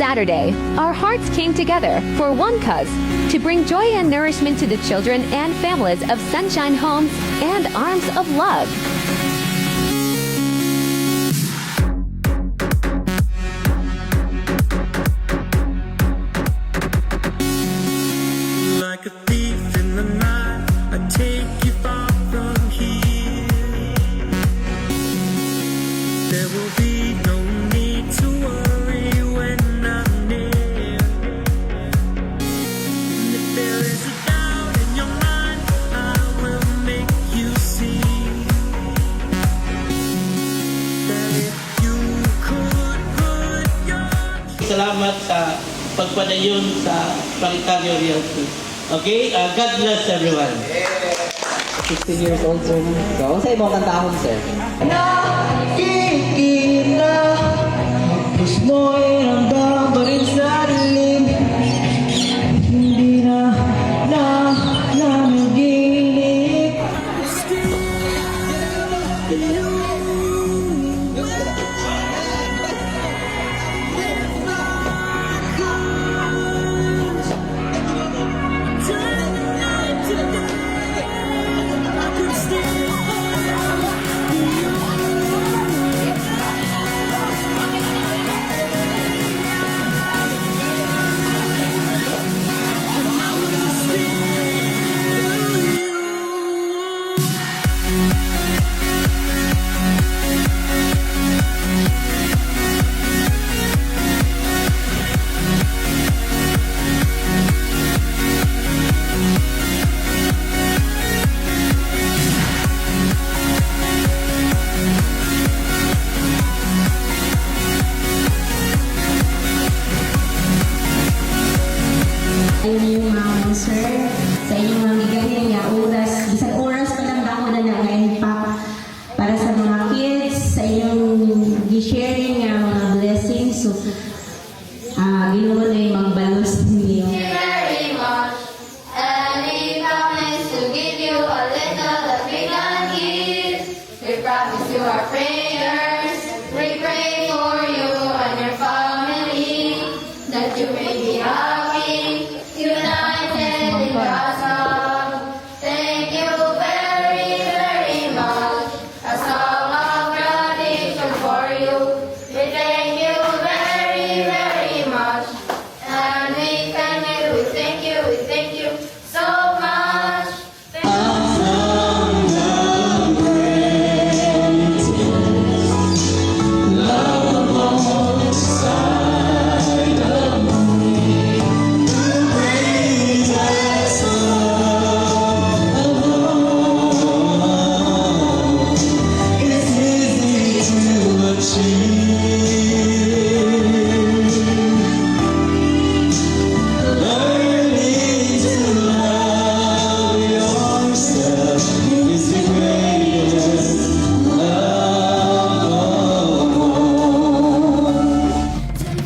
Saturday, our hearts came together for one cause, to bring joy and nourishment to the children and families of Sunshine Homes and Arms of Love. Like a thief in the night, I take you far from here. There will be no need to worry when I'm near. And if there is a doubt in your mind, I will make you see that if you could put your Salamat sa pagpadayon sa Planetario Realty. Okay? God bless everyone. 16 years old, sir. So, sa imong kantahon, sir. nakikita, tapos mo'y ramdam pa rin sa dilim. Hindi na nanaginip. Ayun yung mga sir, sa inyong mga gigahin nga oras, isang oras pa lang ako na ngayon pa para sa mga kids, sa inyong gi-sharing nga mga blessings. So, ginawa na yung mga balos ninyo. Very much, and we promise to give you a little that we can give. We promise you our prayers. We pray for you and your family, that you may be happy, united in God's love. Thank you very, very much. A song of gratitude for you. We thank you very, very much. And we thank you so much. It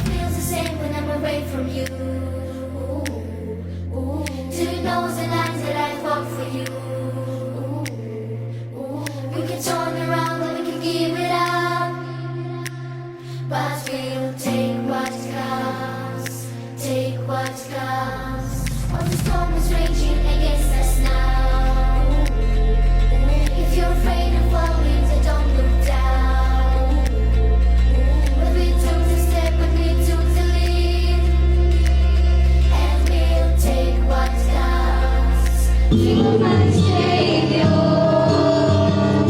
feels the same when I'm away from you. To know the lines that I fought for you. We can turn around and we can give it up, but we'll take what comes. Take what comes. Oh, the storm is raging against us now. If you're afraid of falling, then don't look down. But we took the step, but we took the lead, and we'll take what comes. You must take your,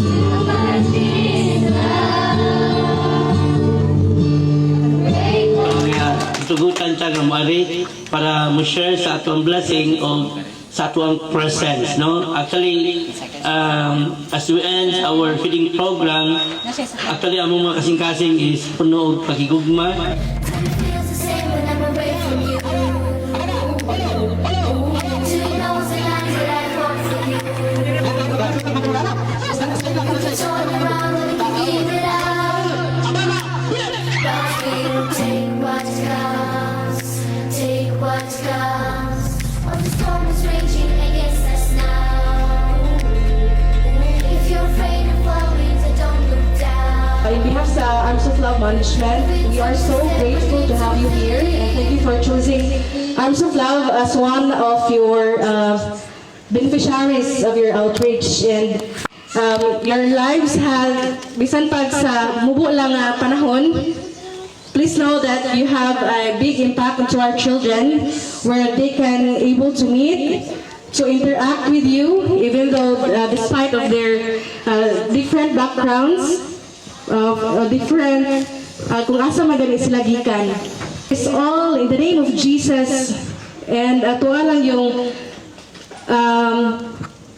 you must be love. Kaya tugutan siya ng maari para mo-share sa atong blessing o sa atong presence, no? Actually, as we end our feeding program, actually, ang mga kasing-kasing is puno og pakigugma. It feels the same when I'm away from you. To know the lines that I fought for you. We can turn around and we can give it up, but we'll take what comes. Take what comes. Oh, the storm is raging against us now. If you're afraid of falling, then don't look down. In behalf sa Arms of Love, management. We are so grateful to have you here, and thank you for choosing Arms of Love as one of your beneficiaries of your outreach. And your lives have, bisan pag sa mubo lang nga panahon, please know that you have a big impact into our children where they can able to meet, to interact with you, even though despite of their different backgrounds, different, kung asa magani sila gikan. It's all in the name of Jesus, and tuwa lang yung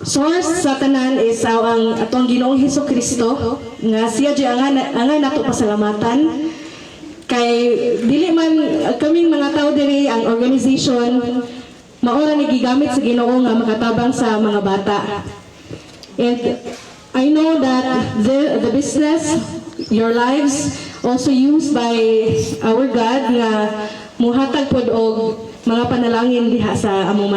source sa tanan is ang atong Ginoong Hesukristo nga siya di angay nato pasalamatan. Kay dili man kaming mga tao diri ang organization maora nagigamit sa Ginoo nga makatabang sa mga bata. And I know that the business, your lives also used by our God nga muhatag pod og mga panalangin diha sa among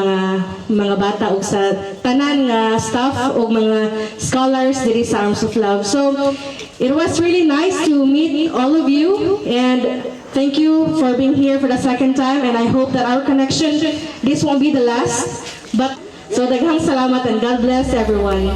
mga bata ug sa tanan nga staff ug mga scholars diri sa Arms of Love. So it was really nice to meet all of you, and thank you for being here for the second time, and I hope that our connection, this won't be the last. But so daghang salamat and God bless everyone.